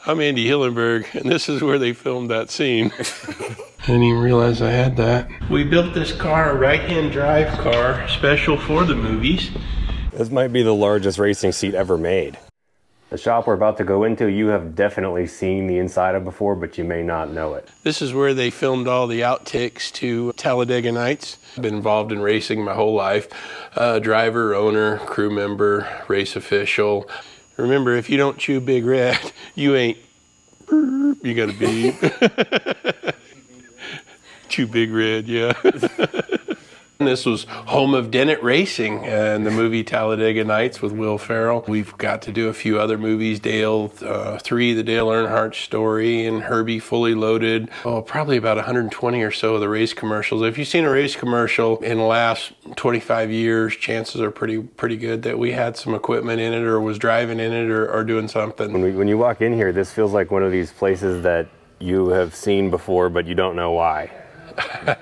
I'm Andy Hillenburg, and this is where they filmed that scene. I didn't even realize I had that. We built this car, a right-hand drive car, special for the movies. This might be the largest racing seat ever made. The shop we're about to go into, you have definitely seen the inside of before, but you may not know it. This is where they filmed all the outtakes to Talladega Nights. I've been involved in racing my whole life. Driver, owner, crew member, race official. Remember, if you don't chew Big Red, you ain't, you gotta beep. Chew Big Red, yeah. This was home of Dennit Racing and the movie Talladega Nights with Will Ferrell. We've got to do a few other movies, Dale, the Dale Earnhardt Story, and Herbie Fully Loaded. Oh, probably about 120 or so of the race commercials. If you've seen a race commercial in the last 25 years, chances are pretty good that we had some equipment in it or was driving in it or doing something. When you walk in here, this feels like one of these places that you have seen before, but you don't know why.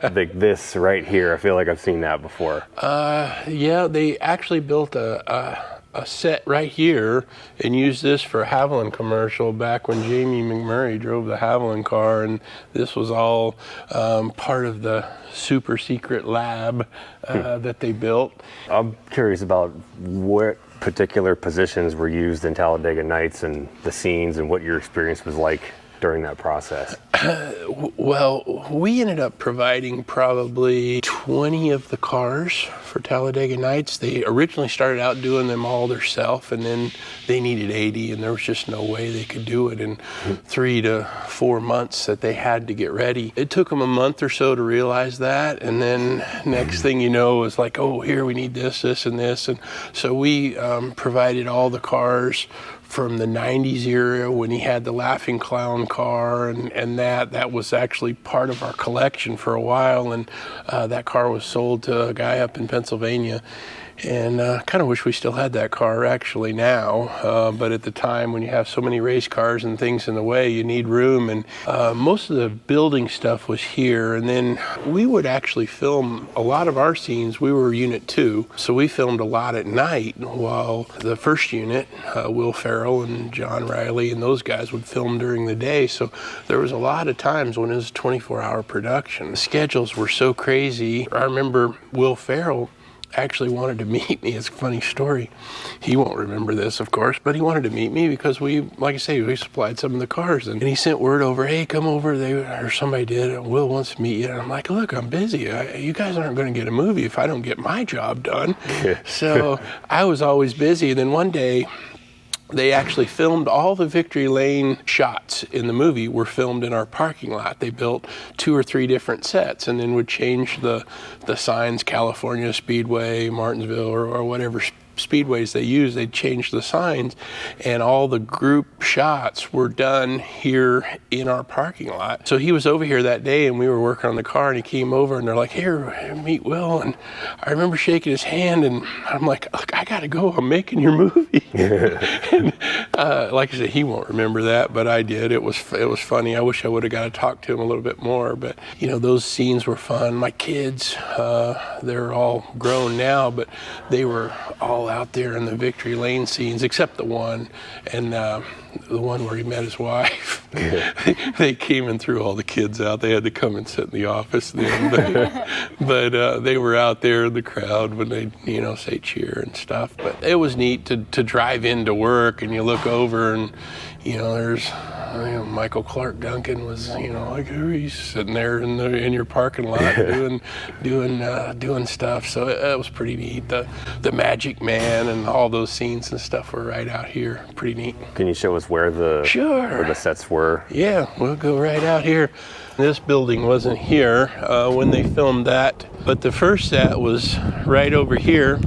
Like this right here, I feel like I've seen that before. Yeah, they actually built a set right here and used this for a Haviland commercial back when Jamie McMurray drove the Haviland car, and this was all part of the super secret lab that they built. I'm curious about what particular positions were used in Talladega Nights and the scenes and what your experience was like during that process. Well, we ended up providing probably 20 of the cars for Talladega Nights. They originally started out doing them all themselves, and then they needed 80, and there was just no way they could do it in 3 to 4 months that they had to get ready. It took them a month or so to realize that, and then next thing you know, it was like, oh, here we need this, and this. And so we provided all the cars from the 90s era when he had the Laughing Clown car, and that was actually part of our collection for a while, and that car was sold to a guy up in Pennsylvania. And kind of wish we still had that car actually now, but at the time when you have so many race cars and things in the way, you need room, and most of the building stuff was here. And then we would actually film a lot of our scenes. We were Unit 2, so we filmed a lot at night, while the first unit, Will Ferrell and John Riley and those guys would film during the day. So there was a lot of times when it was 24-hour production. The schedules were so crazy. I remember Will Ferrell actually wanted to meet me. It's a funny story. He won't remember this, of course, but he wanted to meet me because we, like I say, we supplied some of the cars, and he sent word over, hey, come over, or somebody did, Will wants to meet you. And I'm like, look, I'm busy. You guys aren't going to get a movie if I don't get my job done. So I was always busy. And then one day, they actually filmed all the Victory Lane shots in the movie were filmed in our parking lot. They built 2 or 3 different sets and then would change the signs, California Speedway, Martinsville, or whatever speedways they use. They'd change the signs, and all the group shots were done here in our parking lot. So he was over here that day, and we were working on the car, and he came over, and they're like, here, meet Will. And I remember shaking his hand, and I'm like, look, I gotta go, I'm making your movie. And, like I said, he won't remember that, but I did. It was funny. I wish I would have got to talk to him a little bit more, but you know, those scenes were fun. My kids, they're all grown now, but they were all out there in the Victory Lane scenes, except the one, and the one where he met his wife. They came and threw all the kids out. They had to come and sit in the office then, but they were out there in the crowd when they, say cheer and stuff. But it was neat to drive into work, and you look over, and there's Michael Clark Duncan was, like, he's sitting there in your parking lot doing stuff. So it was pretty neat. The Magic Man and all those scenes and stuff were right out here. Pretty neat. Can you show us where the sets were? Yeah, we'll go right out here. This building wasn't here when they filmed that, but the first set was right over here.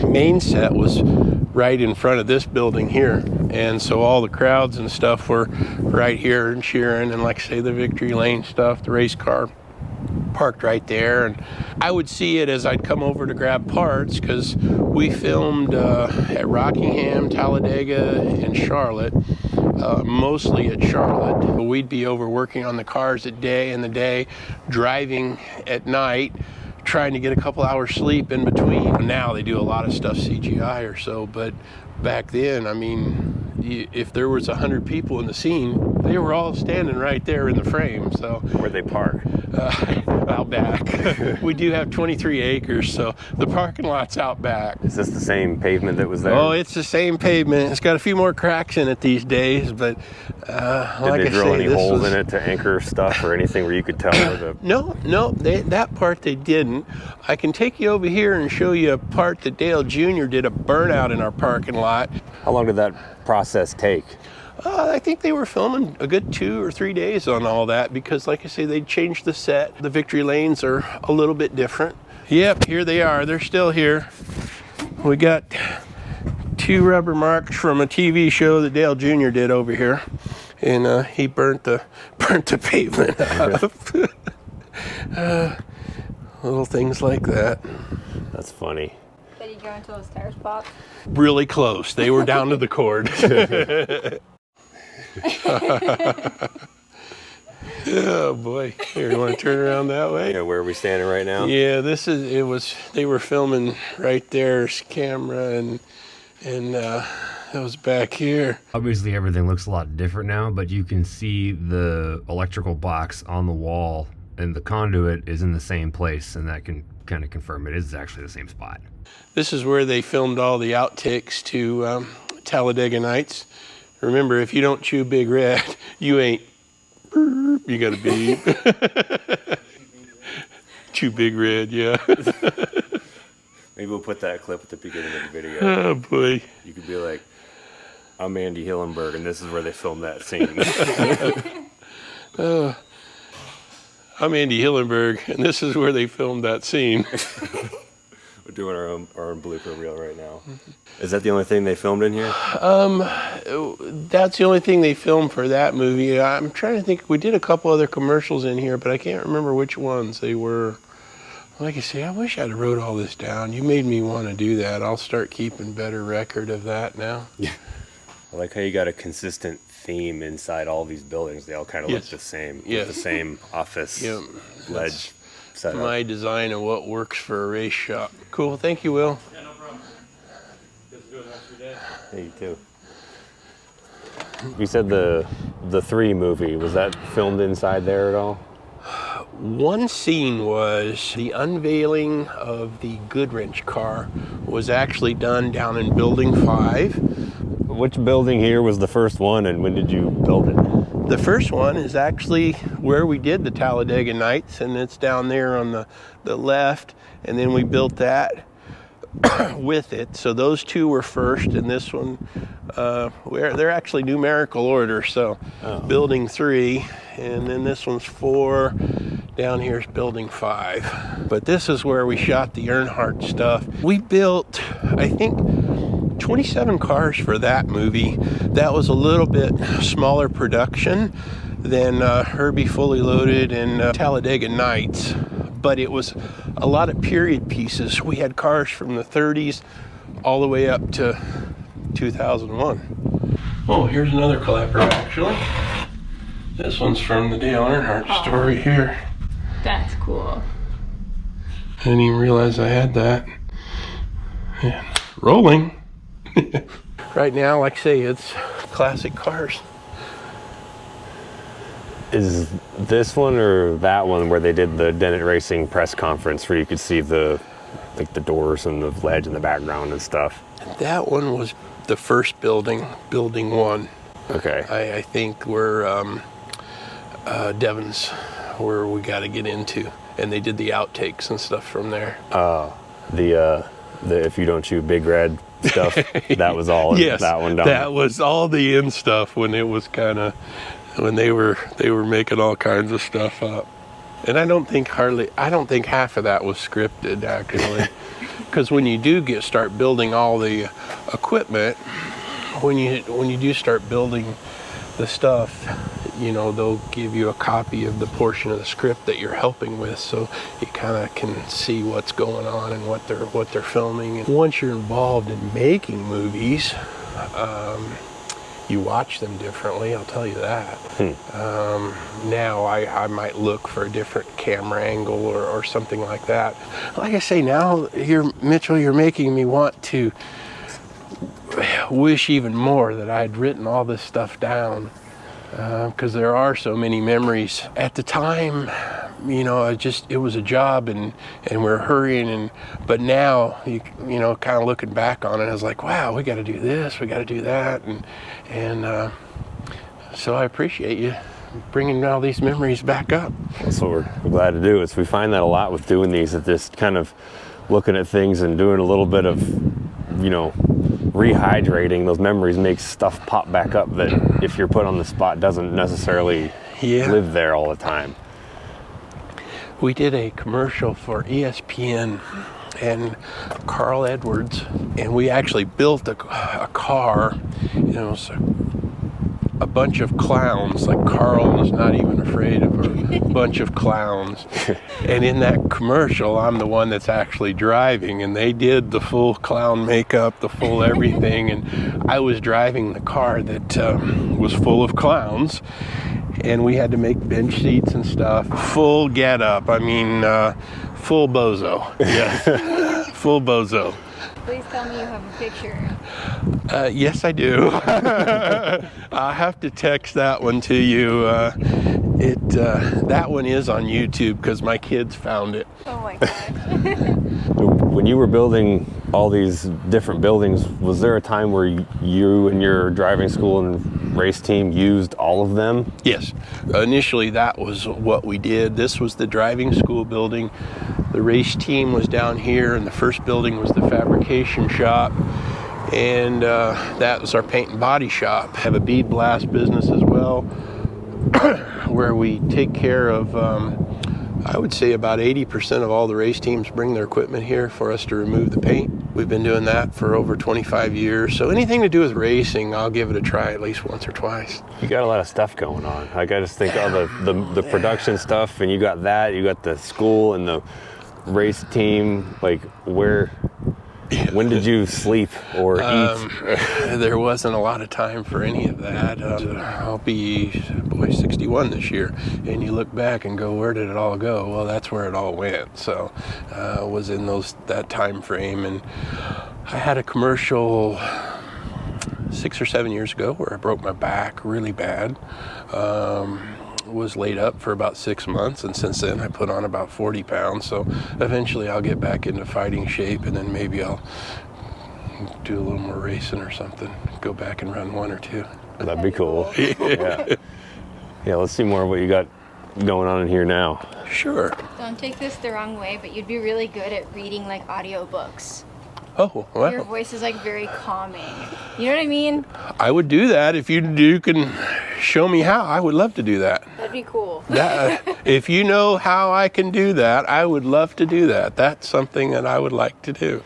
Main set was right in front of this building here, and so all the crowds and stuff were right here and cheering, and like I say, the Victory Lane stuff, the race car parked right there. And I would see it as I'd come over to grab parts, because we filmed at Rockingham, Talladega, and Charlotte, mostly at Charlotte. We'd be over working on the cars in the day, driving at night, trying to get a couple hours sleep in between. Now they do a lot of stuff CGI or so, but back then, I mean, if there was 100 people in the scene, they were all standing right there in the frame. So Where'd they park? out back. We do have 23 acres, so the parking lot's out back. Is this the same pavement that was there? Oh, it's the same pavement. It's got a few more cracks in it these days, but Did they drill any holes in it to anchor stuff or anything where you could tell where the... No, that part they didn't. I can take you over here and show you a part that Dale Jr. did a burnout in our parking lot. How long did that process take? I think they were filming a good 2 or 3 days on all that because, like I say, they changed the set. The victory lanes are a little bit different. Yep, here they are. They're still here. We got 2 rubber marks from a TV show that Dale Jr. did over here, and he burnt the pavement up. Little things like that. That's funny. Did you go until his tires popped? Really close. They were down to the cord. Oh boy. Here, you want to turn around that way? Yeah, where are we standing right now? Yeah, they were filming right there's camera and that was back here. Obviously everything looks a lot different now, but you can see the electrical box on the wall and the conduit is in the same place, and that can kind of confirm it is actually the same spot. This is where they filmed all the outtakes to Talladega Nights. Remember, if you don't chew Big Red, you ain't, you gotta beep. Chew Big Red, yeah. Maybe we'll put that clip at the beginning of the video. Oh boy. You could be like, I'm Andy Hillenburg, and this is where they filmed that scene. I'm Andy Hillenburg, and this is where they filmed that scene. We're doing our own blooper reel right now. Is that the only thing they filmed in here? That's the only thing they filmed for that movie. I'm trying to think. We did a couple other commercials in here, but I can't remember which ones they were. Like I say, I wish I'd wrote all this down. You made me want to do that. I'll start keeping better record of that now. Yeah. I like how you got a consistent theme inside all these buildings. They all kind of look the same. Yes. The same office ledge setup. My design of what works for a race shop. Cool. Thank you, Will. Yeah, no problem. Just do it after your day. Hey, you too. You said the 3 movie, was that filmed inside there at all? One scene was the unveiling of the Goodwrench car was actually done down in Building 5. Which building here was the first one, and when did you build it? The first one is actually where we did the Talladega Nights, and it's down there on the left, and then we built that with it. So those 2 were first, and this one, they're actually numerical order, so Building 3, and then this one's 4, down here's Building 5. But this is where we shot the Earnhardt stuff. We built, I think, 27 cars for that movie. That was a little bit smaller production than Herbie Fully Loaded and Talladega Nights, but it was a lot of period pieces. We had cars from the 30s all the way up to 2001. Oh, here's another clapper actually. This one's from the Dale Earnhardt Story here. That's cool. I didn't even realize I had that. And rolling. Right now, like I say, it's classic cars. Is this one or that one where they did the Dennit Racing press conference where you could see the doors and the ledge in the background and stuff? That one was the first building, Building 1. Okay. I think where Devon's, where we got to get into, and they did the outtakes and stuff from there. The if you don't chew Big Red stuff, that was all Yes, that one done. That was all the in stuff when it was kind of when they were making all kinds of stuff up. And I don't think half of that was scripted actually, because when you do start building all the equipment, when you do start building the stuff, you know, they'll give you a copy of the portion of the script that you're helping with, so you kind of can see what's going on and what they're filming. And once you're involved in making movies, you watch them differently, I'll tell you that. Now I might look for a different camera angle or something like that. Like I say, now Mitchell, you're making me want to wish even more that I had written all this stuff down, because there are so many memories. At the time, you know, it was a job, and we're hurrying, but now, you know, kind of looking back on it, I was like, wow, we got to do this, we got to do that, and so I appreciate you bringing all these memories back up. That's what we're glad to do. We find that a lot with doing these, that just kind of looking at things and doing a little bit of, you know, rehydrating those memories makes stuff pop back up that if you're put on the spot doesn't necessarily live there all the time. We did a commercial for ESPN and Carl Edwards, and we actually built a car, you know, so a bunch of clowns, like Carl was not even afraid of a bunch of clowns. And in that commercial, I'm the one that's actually driving, and they did the full clown makeup, the full everything, and I was driving the car that was full of clowns, and we had to make bench seats and stuff. Full get up, I mean, full bozo. Yes, full bozo. Please tell me you have a picture. Yes, I do. I'll have to text that one to you. That one is on YouTube because my kids found it. Oh my gosh. When you were building all these different buildings, was there a time where you and your driving school and race team used all of them? Yes. Initially, that was what we did. This was the driving school building. The race team was down here, and the first building was the fabrication shop. And that was our paint and body shop. Have a bead blast business as well, where we take care of, I would say about 80% of all the race teams bring their equipment here for us to remove the paint. We've been doing that for over 25 years. So anything to do with racing, I'll give it a try at least once or twice. You got a lot of stuff going on. Like, I just think all the production stuff, and you got the school and the race team. Like, when did you sleep or eat? There wasn't a lot of time for any of that. I'll be, 61 this year. And you look back and go, where did it all go? Well, that's where it all went. So was in that time frame. And I had a commercial 6 or 7 years ago where I broke my back really bad. Was laid up for about 6 months, and since then I put on about 40 pounds. So eventually I'll get back into fighting shape, and then maybe I'll do a little more racing or something. Go back and run 1 or 2. That'd be cool. Yeah, let's see more of what you got going on in here now. Sure. Don't take this the wrong way, but you'd be really good at reading like audiobooks. Oh, wow. Your voice is like very calming. You know what I mean? I would do that if you can show me how. I would love to do that. That'd be cool. If you know how I can do that, I would love to do that. That's something that I would like to do.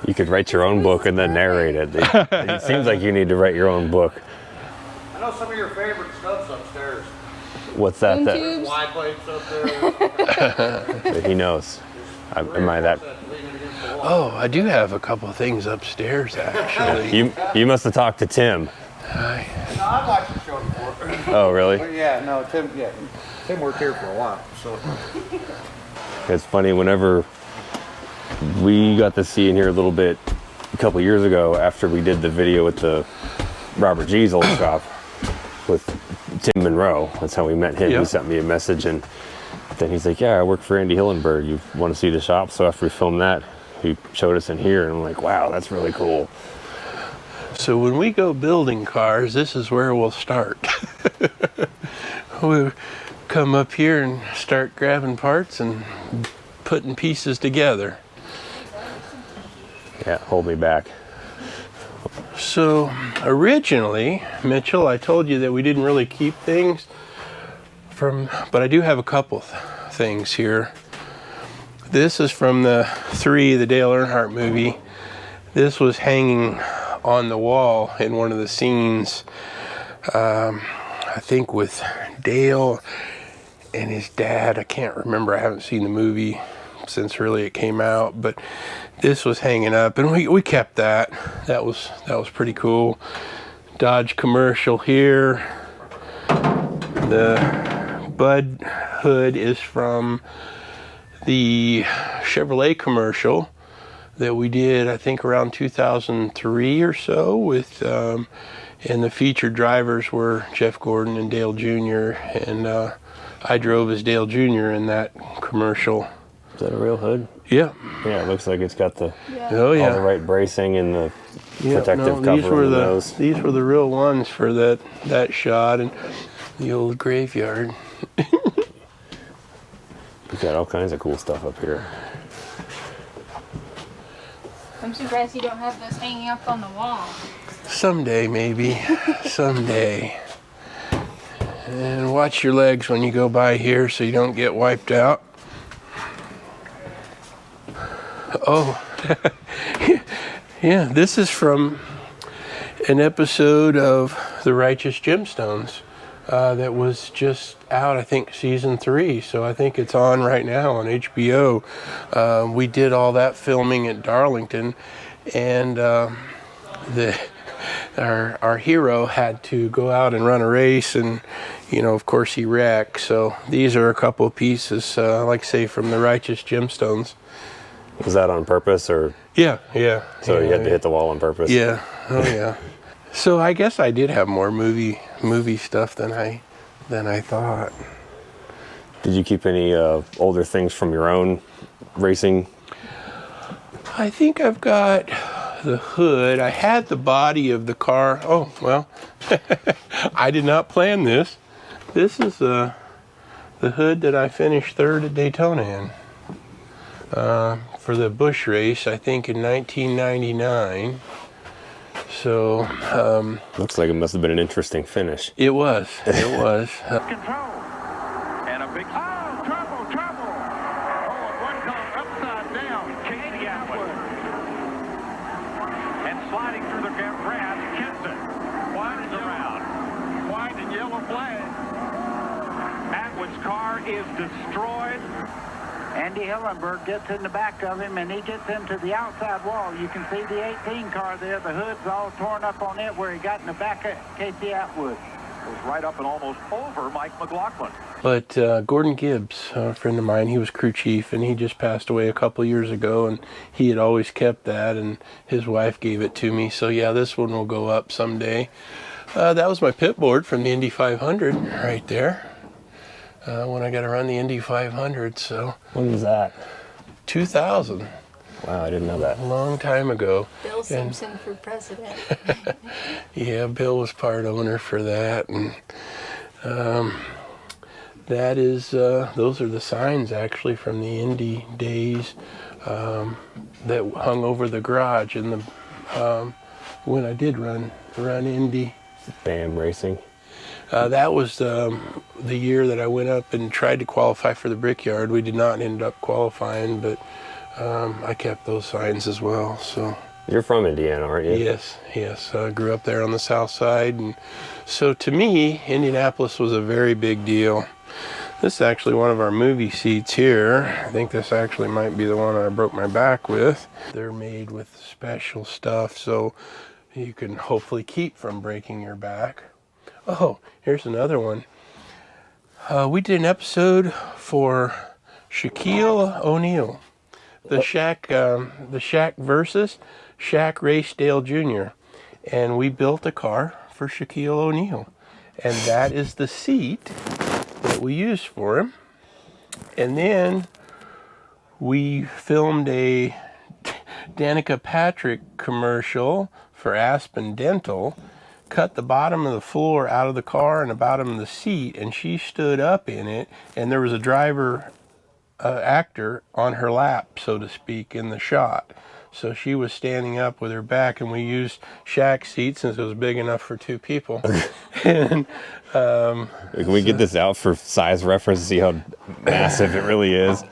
You could write your own book and then narrate it. It seems like you need to write your own book. I know some of your favorite stuff's upstairs. What's that? Tubes. Y plates up there. He knows. Am I that? Oh, I do have a couple of things upstairs, actually. You must have talked to Tim. No, I'd like to show you before. Oh, really? But yeah, no, Tim worked here for a while, so. It's funny, whenever we got to see in here a little bit a couple years ago after we did the video with the Robert G's old shop with Tim Monroe. That's how we met him. Yep. He sent me a message, and then he's like, yeah, I work for Andy Hillenburg. You want to see the shop? So after we filmed that, he showed us in here, and I'm like, wow, that's really cool. So when we go building cars, this is where we'll start. We'll come up here and start grabbing parts and putting pieces together. Yeah, hold me back. So originally, Mitchell, I told you that we didn't really keep things but I do have a couple things here. This is from the Dale Earnhardt movie. This was hanging on the wall in one of the scenes, I think with Dale and his dad. I can't remember, I haven't seen the movie since really it came out, but this was hanging up, and we kept that. That was pretty cool. Dodge commercial here. The Bud hood is from the Chevrolet commercial that we did, I think around 2003 or so with, and the featured drivers were Jeff Gordon and Dale Jr. And I drove as Dale Jr. in that commercial. Is that a real hood? Yeah. Yeah, it looks like it's got the Oh yeah. all the right bracing and the protective these cover were on the nose. These were the real ones for that shot, and the old graveyard. We've got all kinds of cool stuff up here. I'm surprised you don't have those hanging up on the wall. Someday, maybe. Someday. And watch your legs when you go by here so you don't get wiped out. Oh, yeah, this is from an episode of The Righteous Gemstones that was just out, I think, season 3. So I think it's on right now on HBO. We did all that filming at Darlington, and our hero had to go out and run a race, and of course he wrecked. So these are a couple of pieces, like say, from The Righteous Gemstones. Was that on purpose, or? Yeah. So you had to hit the wall on purpose? Yeah. Oh yeah. So I guess I did have more movie stuff than I thought. Did you keep any older things from your own racing? I think I've got the hood. I had the body of the car. Oh, well, I did not plan this. This is the hood that I finished third at Daytona in for the Busch race, I think in 1999. So looks like it must have been an interesting finish. it was. Control. And a big trouble. Oh, and one comes upside down, chasing Atwood. And sliding through the grass, Kenton winds around. White and yellow flag. Atwood's car is destroyed. Andy Hillenburg gets in the back of him, and he gets into the outside wall. You can see the 18 car there. The hood's all torn up on it where he got in the back of Casey Atwood. Was right up and almost over Mike McLaughlin. But Gordon Gibbs, a friend of mine, he was crew chief, and he just passed away a couple years ago, and he had always kept that, and his wife gave it to me. So yeah, this one will go up someday. That was my pit board from the Indy 500 right there. When I got to run the Indy 500, so. When was that? 2000. Wow, I didn't know that. A long time ago. Bill Simpson for president. Yeah, Bill was part owner for that, and that is, those are the signs actually from the Indy days that hung over the garage in the when I did run Indy. BAM Racing. That was the year that I went up and tried to qualify for the Brickyard. We did not end up qualifying, but I kept those signs as well. So. You're from Indiana, aren't you? Yes. I grew up there on the south side, and so to me, Indianapolis was a very big deal. This is actually one of our movie seats here. I think this actually might be the one I broke my back with. They're made with special stuff, so you can hopefully keep from breaking your back. Oh, here's another one. We did an episode for Shaquille O'Neal, the Shaq versus Shaq Race Dale Jr. And we built a car for Shaquille O'Neal, and that is the seat that we used for him. And then we filmed a Danica Patrick commercial for Aspen Dental, cut the bottom of the floor out of the car and the bottom of the seat, and she stood up in it, and there was a driver actor on her lap, so to speak, in the shot. So she was standing up with her back, and we used Shaq's seat since it was big enough for 2 people. And Can we get this out for size reference to see how massive it really is?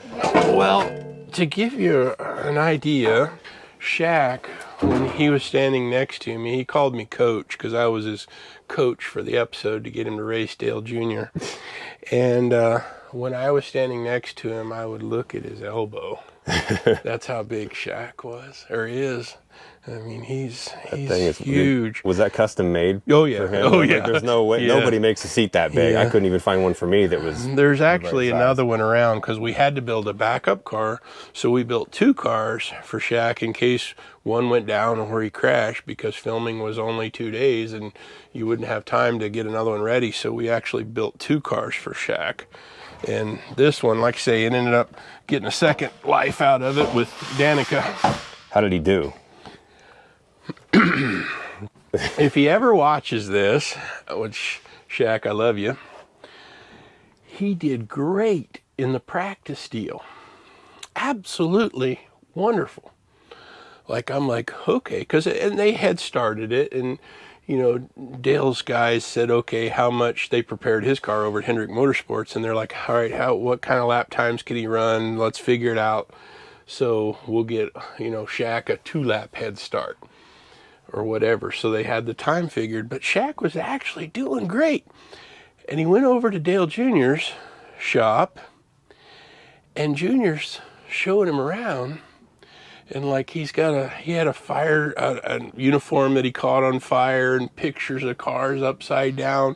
well, to give you an idea, Shaq, when he was standing next to me, he called me coach because I was his coach for the episode to get him to race Dale Jr. And when I was standing next to him, I would look at his elbow. That's how big Shaq was, or is. I mean, he's Thing is huge. Was that custom made? Oh, yeah. For him? Oh, Like, yeah. There's no way. Yeah. Nobody makes a seat that big. I Yeah. couldn't even find one for me that was. There's actually the right size. another one around because we had to build a backup car. So we built 2 cars for Shaq in case one went down or he crashed, because filming was only 2 days and you wouldn't have time to get another one ready. So we actually built 2 cars for Shaq. And this one, like I say, it ended up getting a second life out of it with Danica. How did he do? If he ever watches this, which, Shaq, I love you, he did great in the practice deal. Absolutely wonderful. Like, I'm like, okay, and they had started it, and, you know, Dale's guys said, okay, how much they prepared his car over at Hendrick Motorsports, and they're like, all right, what kind of lap times can he run? Let's figure it out. So we'll get, you know, Shaq a 2-lap head start or whatever. So they had the time figured, but Shaq was actually doing great. And he went over to Dale Jr.'s shop, and Jr.'s showing him around, and like he had a uniform that he caught on fire and pictures of cars upside down.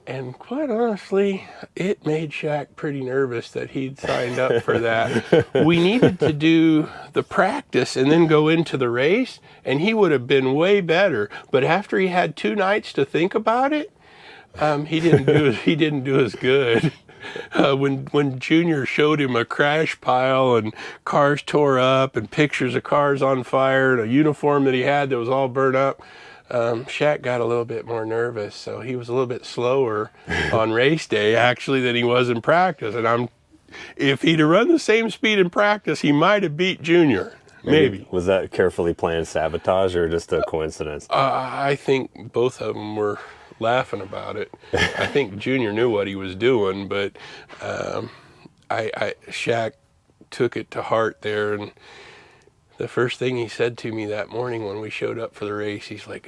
And quite honestly, it made Shaq pretty nervous that he'd signed up for that. We needed to do the practice and then go into the race, and he would have been way better. But after he had 2 nights to think about it, he didn't do as good. When Junior showed him a crash pile and cars tore up and pictures of cars on fire and a uniform that he had that was all burnt up, Shaq got a little bit more nervous, so he was a little bit slower on race day actually than he was in practice. And if he'd have run the same speed in practice, he might have beat Junior. Maybe. Was that carefully planned sabotage or just a coincidence? I think both of them were laughing about it. I think Junior knew what he was doing, but Shaq took it to heart there, and the first thing he said to me that morning when we showed up for the race, he's like,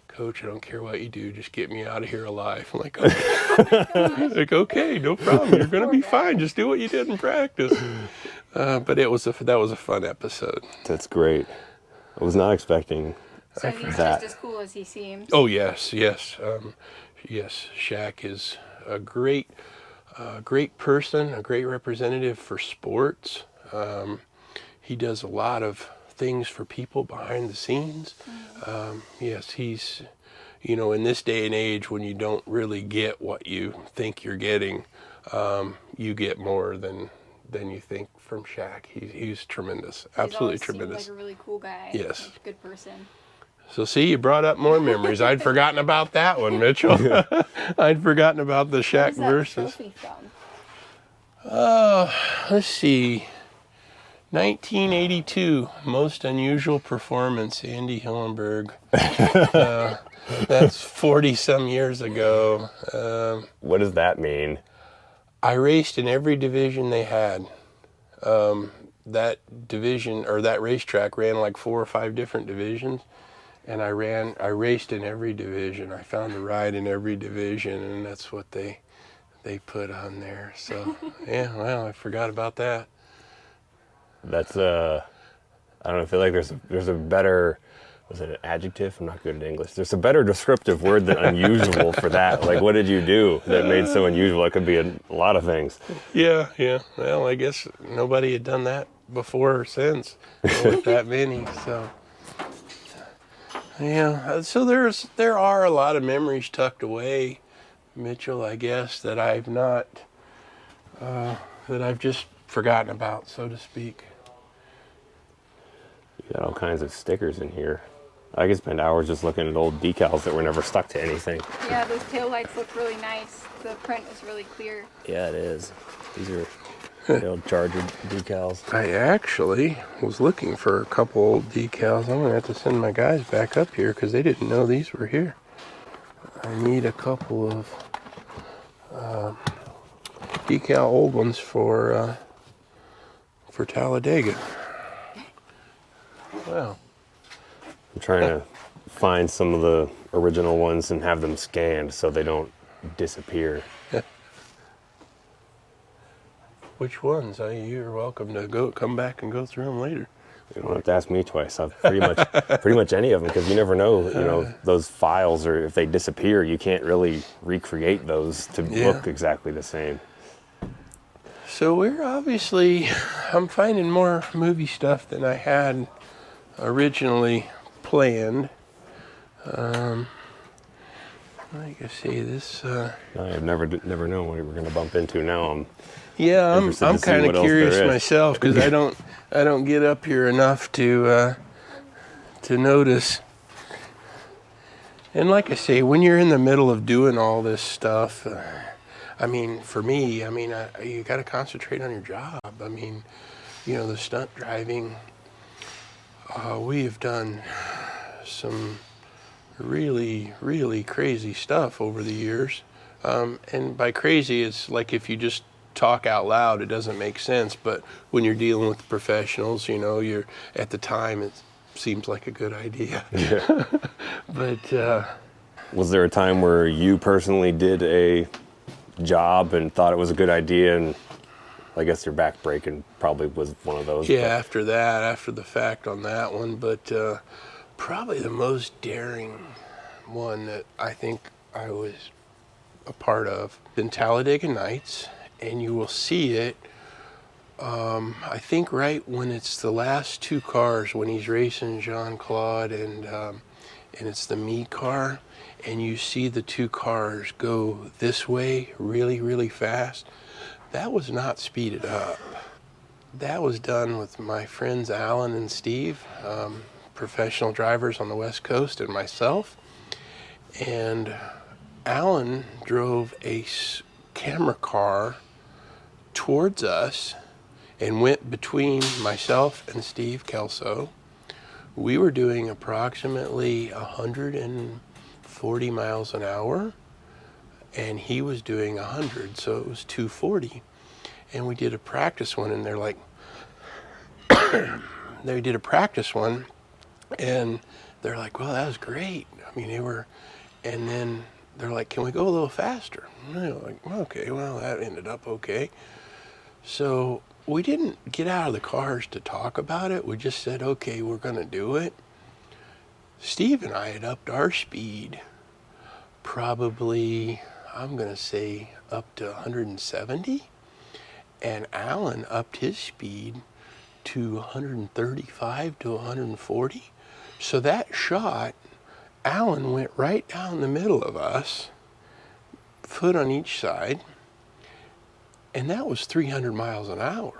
"Coach, I don't care what you do, just get me out of here alive." I'm like, okay. Like, okay, no problem. You're gonna be fine. Just do what you did in practice. But that was a fun episode. That's great. I was not expecting So he's that. just as cool as he seems. Oh yes. Yes, Shaq is a great person, a great representative for sports. He does a lot of things for people behind the scenes. Yes, he's, you know, in this day and age when you don't really get what you think you're getting, you get more than you think from Shaq. He's tremendous, absolutely tremendous. He's like a really cool guy. Yes. Like a good person. So see, you brought up more memories. I'd forgotten about that one, Mitchell. I'd forgotten about the Shaq Where's that versus. trophy from? Let's see. 1982, most unusual performance, Andy Hillenburg. That's 40-some years ago. What does that mean? I raced in every division they had. That division, or that racetrack, ran like 4 or 5 different divisions, and I raced in every division. I found a ride in every division, and that's what they put on there. So, yeah, well, I forgot about that. That's I don't know, I feel like there's a better, was it an adjective? I'm not good at English. There's a better descriptive word than unusual for that. Like, what did you do that made so unusual? It could be a lot of things. Yeah. Well, I guess nobody had done that before or since with that many. So, yeah. So there are a lot of memories tucked away, Mitchell, I guess, that I've not, that I've just forgotten about, so to speak. You got all kinds of stickers in here. I could spend hours just looking at old decals that were never stuck to anything. Yeah, those taillights look really nice. The print is really clear. Yeah, it is. These are the old Charger decals. I actually was looking for a couple old decals. I'm going to have to send my guys back up here because they didn't know these were here. I need a couple of decal old ones for Talladega. Wow. I'm trying to find some of the original ones and have them scanned so they don't disappear. Which ones? You're welcome to come back and go through them later. You don't have to ask me twice. I've pretty much any of them, because you never know, those files, or if they disappear, you can't really recreate those to look exactly the same. So I'm finding more movie stuff than I had originally planned. Like I say, this. I've never known what we're going to bump into now. I'm kind of curious myself, because I don't get up here enough to notice. And like I say, when you're in the middle of doing all this stuff, for me, you got to concentrate on your job. The stunt driving. We have done some really, really crazy stuff over the years. And by crazy, it's like if you just talk out loud, it doesn't make sense. But when you're dealing with professionals, you're at the time, it seems like a good idea. Yeah. But was there a time where you personally did a job and thought it was a good idea, and I guess your back breaking probably was one of those? Yeah, after the fact on that one, but probably the most daring one that I think I was a part of in Talladega Nights, and you will see it, I think right when it's the last two cars, when he's racing Jean-Claude and it's the me car, and you see the two cars go this way really, really fast. That was not speeded up. That was done with my friends Alan and Steve, professional drivers on the West Coast, and myself. And Alan drove a camera car towards us and went between myself and Steve Kelso. We were doing approximately 140 miles an hour, and he was doing 100, so it was 240. And we did a practice one, and they're like, they did a practice one, and they're like, well, that was great. And then they're like, can we go a little faster? And they're like, okay, well, that ended up okay. So we didn't get out of the cars to talk about it. We just said, okay, we're going to do it. Steve and I had upped our speed probably, I'm going to say, up to 170. And Alan upped his speed to 135 to 140. So that shot, Alan went right down the middle of us, foot on each side, and that was 300 miles an hour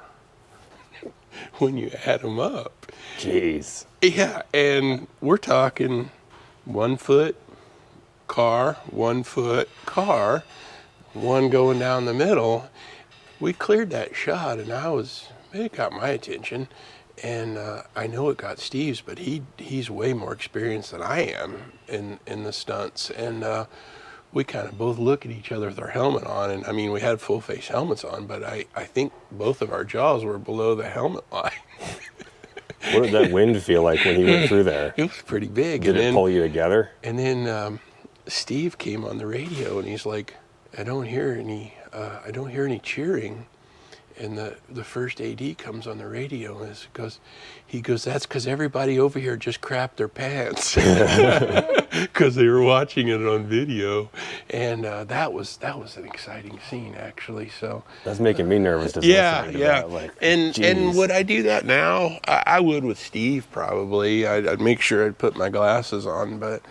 when you add them up. Jeez. Yeah, and we're talking 1 foot car, 1 foot car, one going down the middle. We cleared that shot, and it got my attention. And I know it got Steve's, but he's way more experienced than I am in the stunts. And we kind of both look at each other with our helmet on. And we had full face helmets on, but I think both of our jaws were below the helmet line. What did that wind feel like when you went through there? It was pretty big. Did it pull you together? And then Steve came on the radio, and he's like, I don't hear any cheering. And the first AD comes on the radio, and he goes, that's because everybody over here just crapped their pants, because they were watching it on video, and that was an exciting scene, actually. So that's making me nervous. Just listening to that. Like, and would I do that now? I would with Steve probably. I'd make sure I'd put my glasses on, but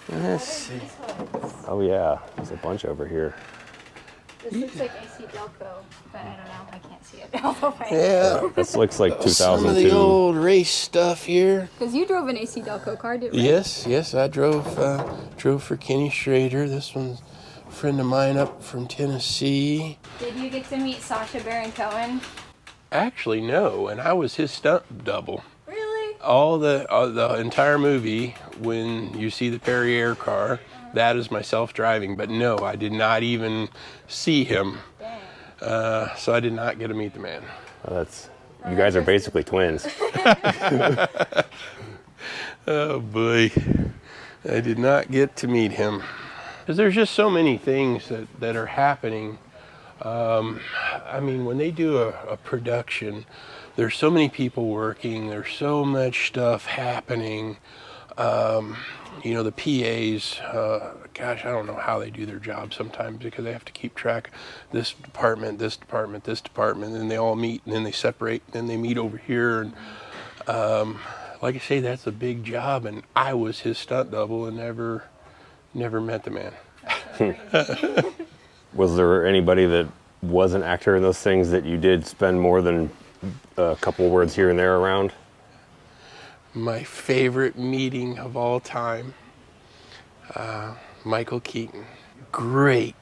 let's see. Oh yeah, there's a bunch over here. This looks like AC Delco, but I don't know. I can't see it all the way. Yeah. This looks like 2002. Some of the old race stuff here. Because you drove an AC Delco car, didn't you? Yes, I drove for Kenny Schrader. This one's a friend of mine up from Tennessee. Did you get to meet Sacha Baron Cohen? Actually, no, and I was his stunt double. Really? All the entire movie, when you see the Perrier car, that is myself driving. But no, I did not even see him. So I did not get to meet the man. Well, you guys are basically twins. Oh boy, I did not get to meet him. Because there's just so many things that are happening. When they do a production, there's so many people working. There's so much stuff happening. You know, the PAs, gosh, I don't know how they do their job sometimes because they have to keep track of this department, this department, this department, and they all meet and then they separate and then they meet over here. And like I say, that's a big job, and I was his stunt double and never met the man. Was there anybody that was an actor in those things that you did spend more than a couple words here and there around? My favorite meeting of all time, Michael Keaton. Great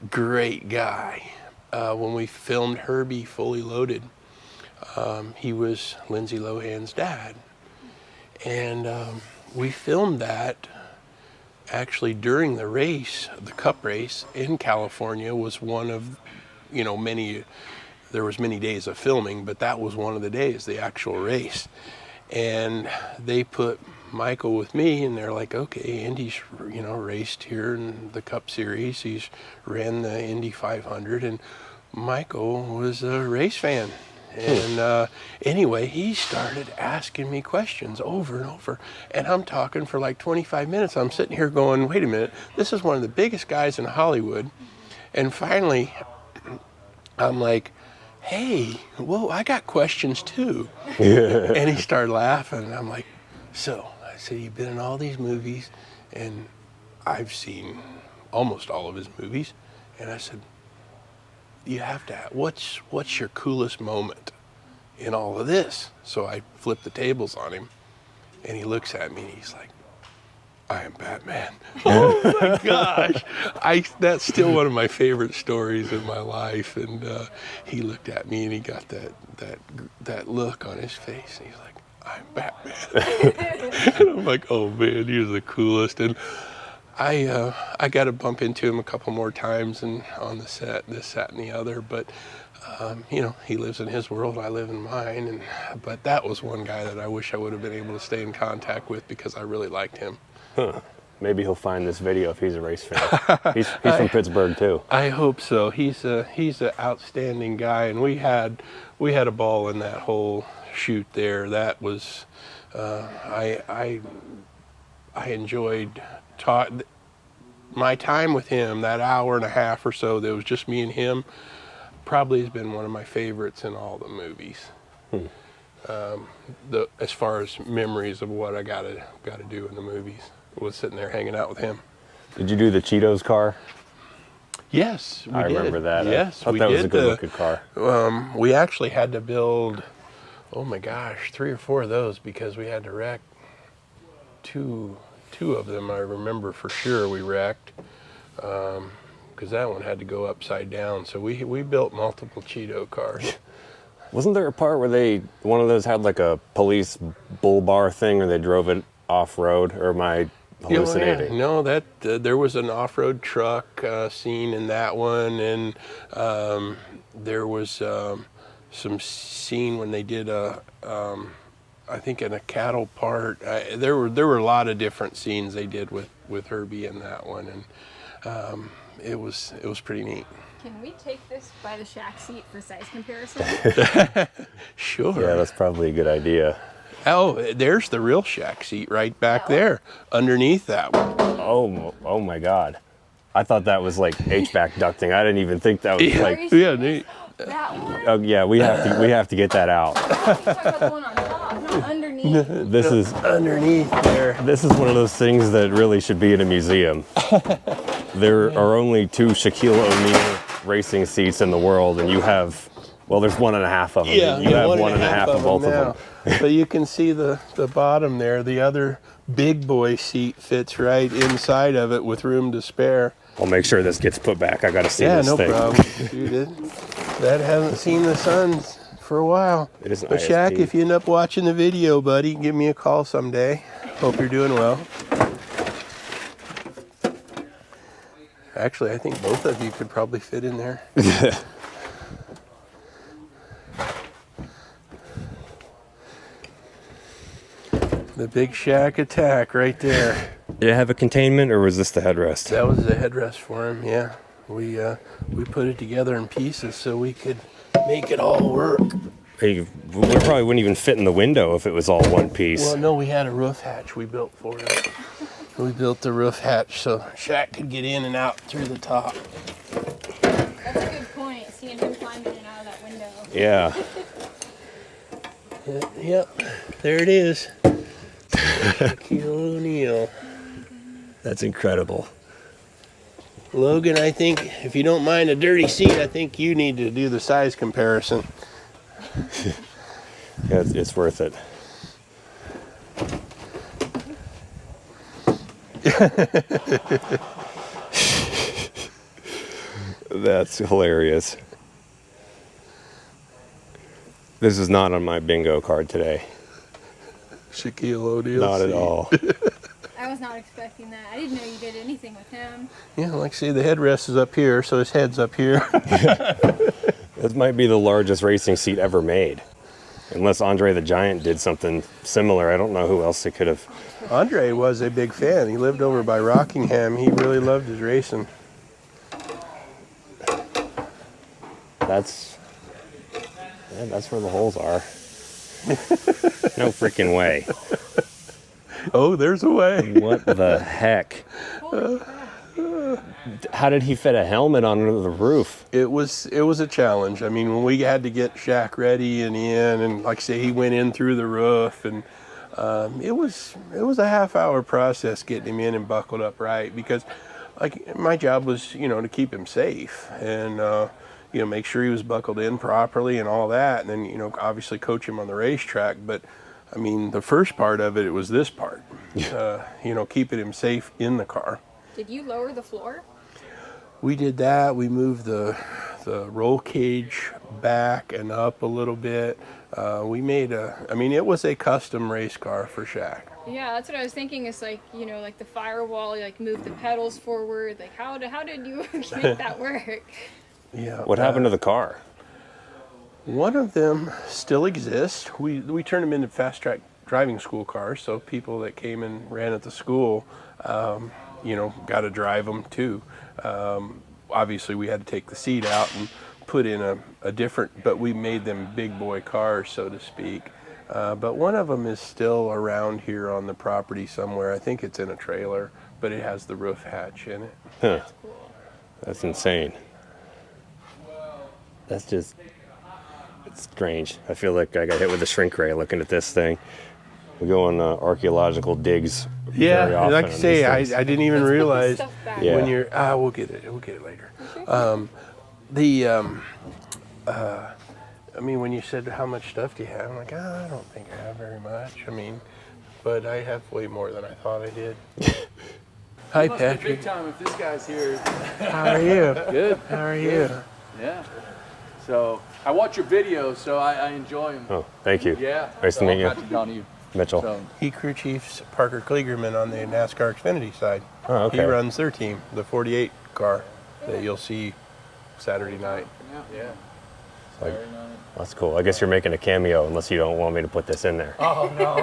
guy. When we filmed Herbie Fully Loaded, he was Lindsay Lohan's dad. And we filmed that actually during the race, the Cup race in California was one of, you know, there was many days of filming, but that was one of the days, the actual race. And they put Michael with me, and they're like, okay, Andy's, you know, raced here in the Cup Series. He's ran the Indy 500, and Michael was a race fan. And anyway, he started asking me questions over and over, and I'm talking for like 25 minutes. I'm sitting here going, wait a minute, this is one of the biggest guys in Hollywood. And finally, I'm like, hey, whoa, I got questions too. And he started laughing, and I'm like, so, I said, you've been in all these movies, and I've seen almost all of his movies. And I said, you have to have, what's your coolest moment in all of this? So I flipped the tables on him, and he looks at me, and he's like, I am Batman. Oh my gosh. That's still one of my favorite stories in my life. And he looked at me and he got that look on his face. And he's like, I'm Batman. And I'm like, oh man, you're the coolest. And I got to bump into him a couple more times and on the set, this, that, and the other. But you know, he lives in his world, I live in mine. But that was one guy that I wish I would have been able to stay in contact with because I really liked him. Huh. Maybe he'll find this video if he's a race fan. He's from Pittsburgh too. I hope so. He's an outstanding guy, and we had a ball in that whole shoot there. That was I enjoyed my time with him. That hour and a half or so that was just me and him probably has been one of my favorites in all the movies. As far as memories of what I got to do in the movies was sitting there hanging out with him. Did you do the Cheetos car? Yes, we did. I remember that. Yes, I thought that was a good looking car. We actually had to build, oh my gosh, 3 or 4 of those because we had to wreck two of them. I remember for sure we wrecked because that one had to go upside down. So we built multiple Cheeto cars. Wasn't there a part where one of those had like a police bull bar thing, or they drove it off road, or am I hallucinating? Oh, yeah. No, there was an off-road truck scene in that one, and there was some scene when they did I think in a cattle part. There were a lot of different scenes they did with Herbie in that one, and it was pretty neat. Can we take this by the Shaq seat for size comparison? Sure. Yeah, that's probably a good idea. Oh, there's the real Shaq seat right back there, underneath that one. Oh my God. I thought that was like HVAC ducting. I didn't even think that was like. Yeah, neat. That one? Oh yeah, we have to get that out. You're talking about the one on top, not underneath. This is underneath there. This is one of those things that really should be in a museum. There are only 2 Shaquille O'Neal racing seats in the world, and you have, well, there's 1.5 of them. Yeah, you have 1.5 of both of them. But you can see the bottom there. The other big boy seat fits right inside of it with room to spare. I'll make sure this gets put back. I got to see this thing. Yeah, no problem. Dude, that hasn't seen the sun for a while. It is an But ISP. Shaq, if you end up watching the video, buddy, give me a call someday. Hope you're doing well. Actually, I think both of you could probably fit in there. The big Shaq attack right there. Did it have a containment, or was this the headrest? That was the headrest for him, yeah. We put it together in pieces so we could make it all work. We probably wouldn't even fit in the window if it was all one piece. Well, no, we had a roof hatch we built for it. We built the roof hatch so Shaq could get in and out through the top. That's a good point, seeing him climbing in and out of that window. Yeah. Yep, there it is. Shaquille O'Neal. That's incredible. Logan, I think, if you don't mind a dirty seat, I think you need to do the size comparison. Yeah, it's worth it. That's hilarious. This is not on my bingo card today. Shaquille O'Neal. Not at all. I was not expecting that. I didn't know you did anything with him. Yeah, like I say, the headrest is up here, so his head's up here. This might be the largest racing seat ever made. Unless Andre the Giant did something similar. I don't know who else it could have. Andre was a big fan. He lived over by Rockingham. He really loved his racing. That's where the holes are. No freaking way. Oh, there's a way. What the heck? How did he fit a helmet onto the roof? It was a challenge. I mean, when we had to get Shaq ready and in, and like I say, he went in through the roof, and it was a half-hour process getting him in and buckled up right, because like my job was, to keep him safe and make sure he was buckled in properly and all that, and then obviously coach him on the racetrack. But I mean, the first part of it was this part, keeping him safe in the car. Did you lower the floor? We did that. We moved the roll cage back and up a little bit. We made it was a custom race car for Shaq. Yeah, that's what I was thinking. It's like, like the firewall, like move the pedals forward. Like how did you make that work? Yeah. What happened to the car? One of them still exists. We turned them into fast track driving school cars, so people that came and ran at the school, got to drive them too. Obviously, we had to take the seat out and put in a different, but we made them big boy cars, so to speak. But one of them is still around here on the property somewhere. I think it's in a trailer, but it has the roof hatch in it. Huh. That's cool. That's insane. It's strange. I feel like I got hit with a shrink ray looking at this thing. We go on archaeological digs. Very often like I say, I didn't even realize when you're. We'll get it later. When you said how much stuff do you have, I'm like, I don't think I have very much. But I have way more than I thought I did. Hi, Patrick. Big time if this guy's here. How are you? Good. How are you? Yeah. So I watch your videos, so I enjoy them. Oh, thank you. Yeah. Nice to meet you. Patrick Donahue. Mitchell. So, He crew chiefs Parker Kligerman on the NASCAR Xfinity side. Oh, okay. He runs their team, the 48 car that you'll see Saturday night. yeah. Like, that's cool. I guess you're making a cameo unless you don't want me to put this in there. Oh, no.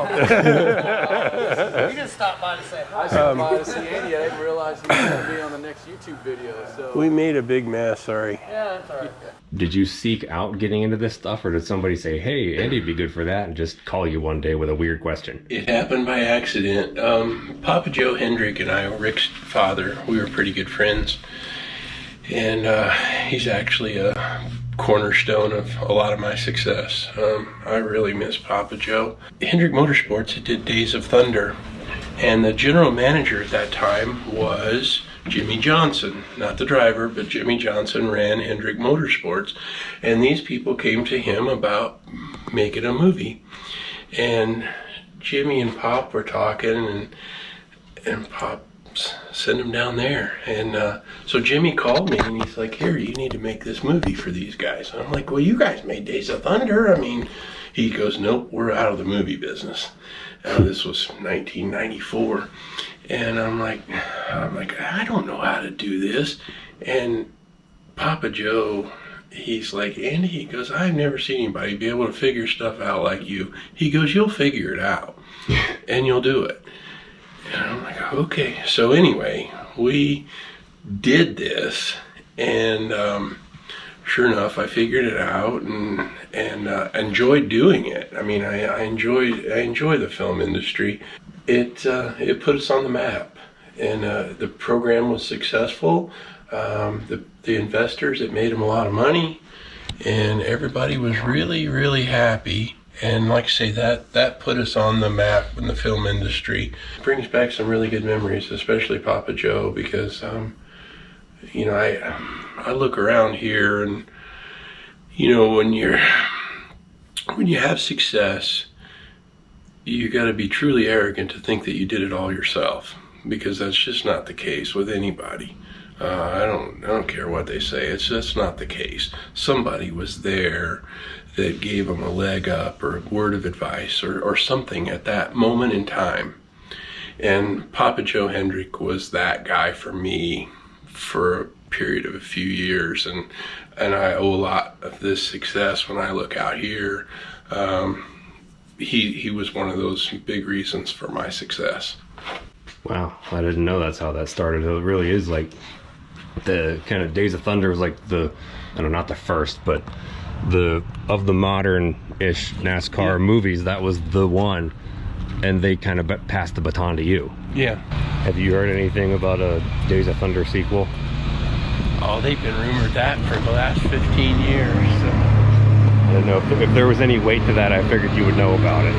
You just stopped by to say hi. I stopped by to see Andy. I didn't realize he was going to be on the next YouTube video. So. We made a big mess, sorry. Yeah, that's all right. Did you seek out getting into this stuff, or did somebody say, hey, Andy'd be good for that, and just call you one day with a weird question? It happened by accident. Papa Joe Hendrick and I, Rick's father, we were pretty good friends. And he's actually a cornerstone of a lot of my success. I really miss Papa Joe. Hendrick Motorsports did Days of Thunder, and the general manager at that time was Jimmy Johnson. Not the driver, but Jimmy Johnson ran Hendrick Motorsports, and these people came to him about making a movie. And Jimmy and Pop were talking, and Pop send him down there. And so Jimmy called me and he's like, here, you need to make this movie for these guys. And I'm like, well, you guys made Days of Thunder. He goes, nope, we're out of the movie business. This was 1994. And I'm like, I don't know how to do this. And Papa Joe, he's like, Andy, he goes, I've never seen anybody be able to figure stuff out like you. He goes, you'll figure it out and you'll do it. And I'm like, okay. So anyway, we did this, and sure enough, I figured it out and enjoyed doing it. I mean, I enjoy the film industry. It put us on the map, and the program was successful. The investors, it made them a lot of money, and everybody was really, really happy. And like I say, that put us on the map in the film industry. It brings back some really good memories, especially Papa Joe, because you know, I look around here, and you know, when you have success, you got to be truly arrogant to think that you did it all yourself, because that's just not the case with anybody. I don't care what they say. It's just not the case. Somebody was there that gave them a leg up or a word of advice or something at that moment in time. And Papa Joe Hendrick was that guy for me for a period of a few years, and I owe a lot of this success when I look out here. He was one of those big reasons for my success. Wow, I didn't know that's how that started. It really is like the kind of Days of Thunder was like the, I don't know, not the first, but of the modern-ish NASCAR movies, that was the one, and they kind of passed the baton to you. Yeah. Have you heard anything about a Days of Thunder sequel? Oh, they've been rumored that for the last 15 years. So. I don't know if there was any weight to that. I figured you would know about it.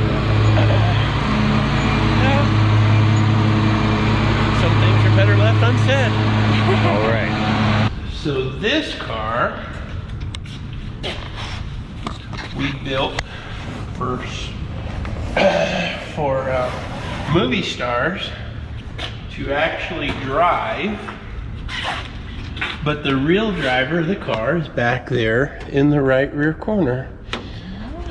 No. Some things are better left unsaid. All right. So this car we built for movie stars to actually drive, but the real driver of the car is back there in the right rear corner,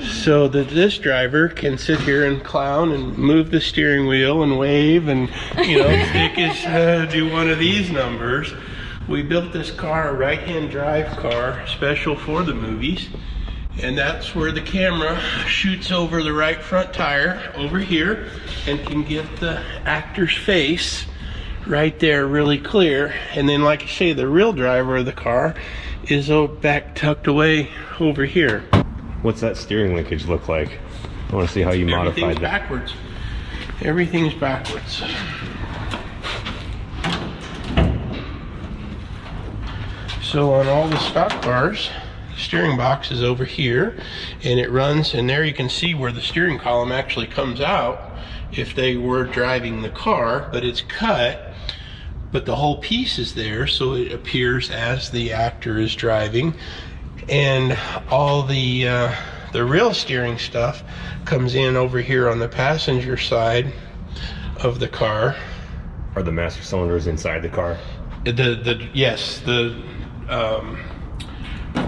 so that this driver can sit here and clown and move the steering wheel and wave and, you know, stick his do one of these numbers. We built this car, a right-hand drive car, special for the movies. And that's where the camera shoots over the right front tire over here and can get the actor's face right there really clear. And then, like I say, the real driver of the car is back tucked away over here. What's that steering linkage look like? I want to see how you modified that. Backwards. Everything's backwards. So on all the stock cars, the steering box is over here, and it runs, and there you can see where the steering column actually comes out if they were driving the car, but it's cut, but the whole piece is there, so it appears as the actor is driving. And all the real steering stuff comes in over here on the passenger side of the car. Are the master cylinders inside the car? Yes,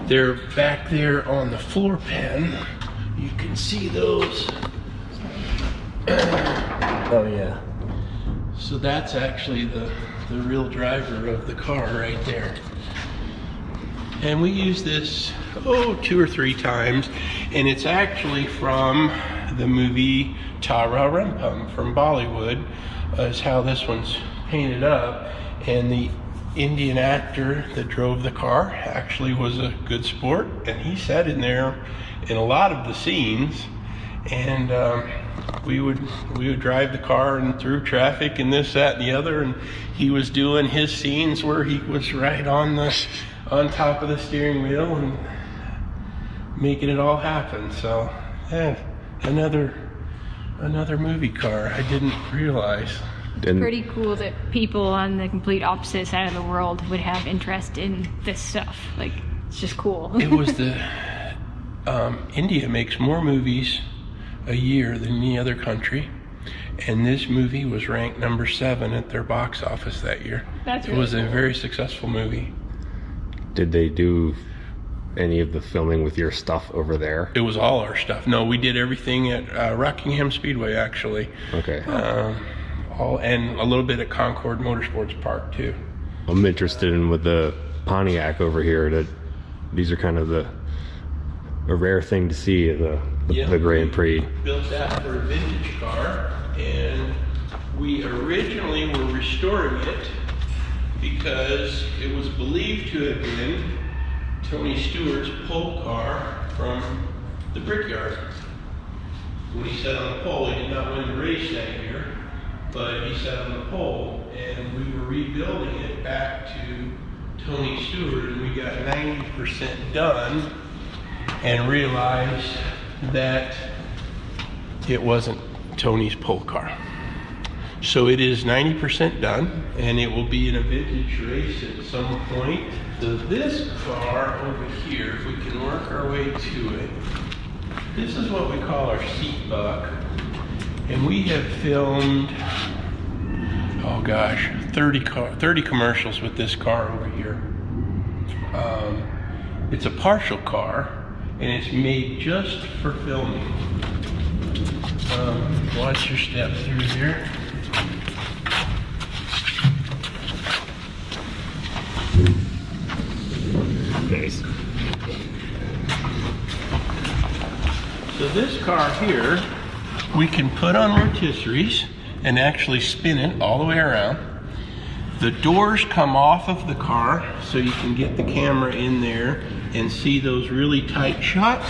they're back there on the floor pan. You can see those. Oh yeah. So that's actually the real driver of the car right there. And we use this 2 or 3 times, and it's actually from the movie Tara Rempum from Bollywood, is how this one's painted up. And the Indian actor that drove the car actually was a good sport, and he sat in there in a lot of the scenes, and we would drive the car and through traffic and this, that, and the other, and he was doing his scenes where he was right on top of the steering wheel and making it all happen. So another movie car I didn't realize. It's pretty cool that people on the complete opposite side of the world would have interest in this stuff. Like, it's just cool. It was India makes more movies a year than any other country, and this movie was ranked number 7 at their box office that year. That's it really was cool. A very successful movie. Did they do any of the filming with your stuff over there? It was all our stuff. No, we did everything at Rockingham Speedway, actually. Okay. And a little bit at Concord Motorsports Park too. I'm interested in with the Pontiac over here. That these are kind of a rare thing to see at the Grand Prix. We built that for a vintage car, and we originally were restoring it because it was believed to have been Tony Stewart's pole car from the Brickyard. When he sat on the pole, he did not win the race that year, but he sat on the pole, and we were rebuilding it back to Tony Stewart, and we got 90% done and realized that it wasn't Tony's pole car. So it is 90% done, and it will be in a vintage race at some point. So this car over here, if we can work our way to it, this is what we call our seat buck. And we have filmed, oh gosh, 30 commercials with this car over here. It's a partial car, and it's made just for filming. Watch your step through there. Nice. So this car here, we can put on rotisseries and actually spin it all the way around. The doors come off of the car so you can get the camera in there and see those really tight shots.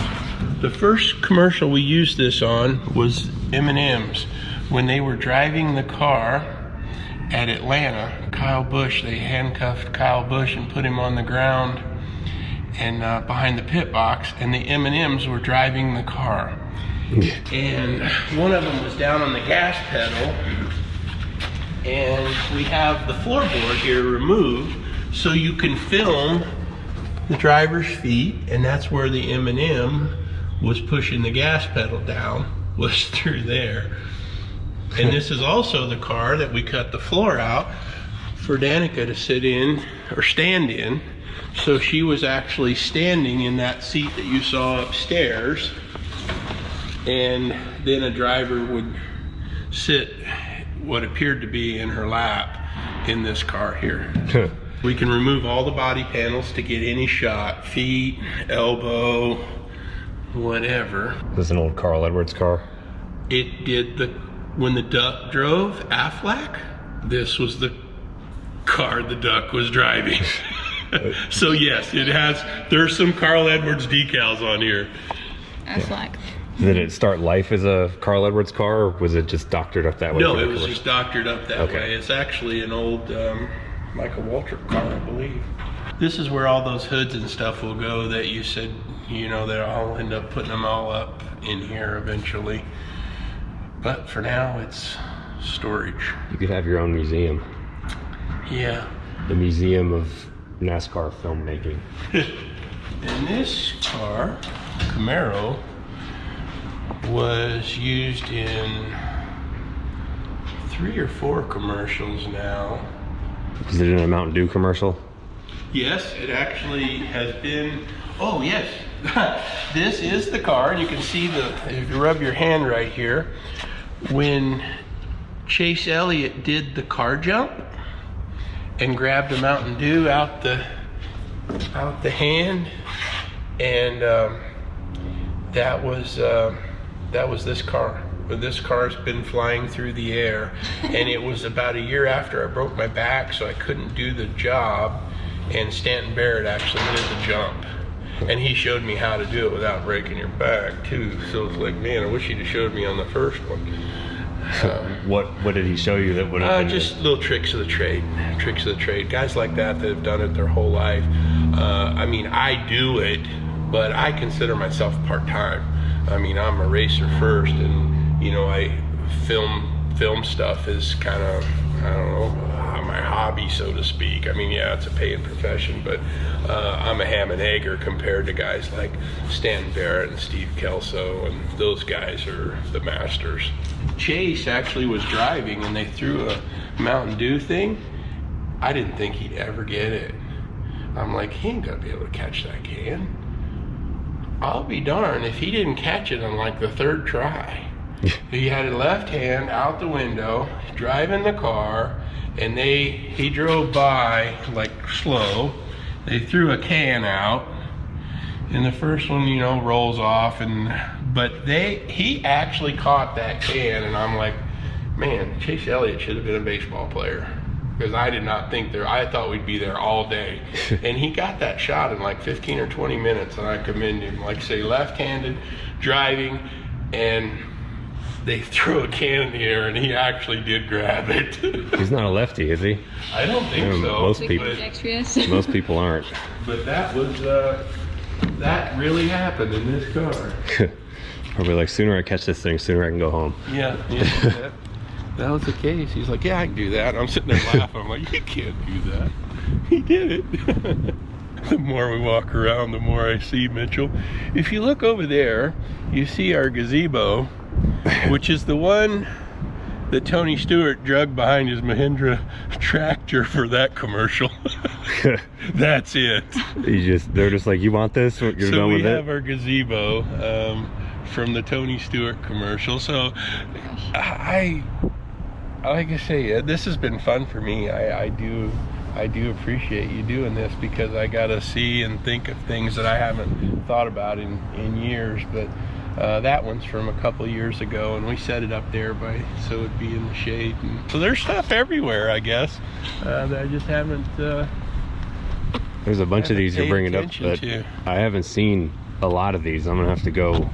The first commercial we used this on was M&Ms. When they were driving the car at Atlanta, Kyle Busch, they handcuffed Kyle Busch and put him on the ground and behind the pit box, and the M&Ms were driving the car. And one of them was down on the gas pedal, and we have the floorboard here removed so you can film the driver's feet, and that's where the M&M was pushing the gas pedal down, was through there. And this is also the car that we cut the floor out for Danica to sit in, or stand in. So she was actually standing in that seat that you saw upstairs, and then a driver would sit what appeared to be in her lap in this car here. We can remove all the body panels to get any shot, feet, elbow, whatever. This is an old Carl Edwards car. It did when the Duck drove Aflac, this was the car the Duck was driving. So yes, there's some Carl Edwards decals on here. Aflac. Did it start life as a Carl Edwards car, or was it just doctored up that way? No, it was just doctored up that way. It's actually an old Michael Waltrip car, I believe. This is where all those hoods and stuff will go that you said, that I'll end up putting them all up in here eventually. But for now, it's storage. You could have your own museum. Yeah. The Museum of NASCAR Filmmaking. And this car, Camaro, was used in 3 or 4 commercials now. Is it in a Mountain Dew commercial? Yes, it actually has been. Oh yes, this is the car, and you can see if you rub your hand right here, when Chase Elliott did the car jump and grabbed a Mountain Dew out the hand, and that was this car. But this car's been flying through the air, and it was about a year after I broke my back, so I couldn't do the job, and Stanton Barrett actually did the jump, and he showed me how to do it without breaking your back too. So it's like, man, I wish he'd have showed me on the first one. What did he show you that would have been just little tricks of the trade. Guys like that have done it their whole life. I do it, but I consider myself part-time. I'm a racer first, and I film stuff is kind of, I don't know, my hobby, so to speak. It's a paying profession, but I'm a ham and egger compared to guys like Stan Barrett and Steve Kelso, and those guys are the masters. Chase actually was driving, and they threw a Mountain Dew thing. I didn't think he'd ever get it. I'm like, he ain't gonna be able to catch that can. I'll be darned if he didn't catch it on like the 3rd try. He had a left hand out the window, driving the car, and he drove by like slow. They threw a can out, and the first one, rolls off, but he actually caught that can, and I'm like, man, Chase Elliott should have been a baseball player. because I did not think I thought we'd be there all day. And he got that shot in like 15 or 20 minutes, and I commend him. Like I say, left-handed driving, and they threw a can in the air, and he actually did grab it. He's not a lefty, is he? I don't think so. Most people aren't. But that was that really happened in this car. Probably like, sooner I catch this thing, sooner I can go home. Yeah. That was the case. He's like, yeah, I can do that. I'm sitting there laughing. I'm like, you can't do that. He did it. The more we walk around, the more I see Mitchell. If you look over there, you see our gazebo, which is the one that Tony Stewart drugged behind his Mahindra tractor for that commercial. That's it. They're just like, you want this? You're done with it? So we have our gazebo from the Tony Stewart commercial. So like I say, this has been fun for me. I do appreciate you doing this, because I got to see and think of things that I haven't thought about in years. But that one's from a couple of years ago, and we set it up there so it'd be in the shade. And so there's stuff everywhere, I guess, that I just haven't. There's a bunch of these you're bringing up that I haven't seen a lot of these. I'm gonna have to go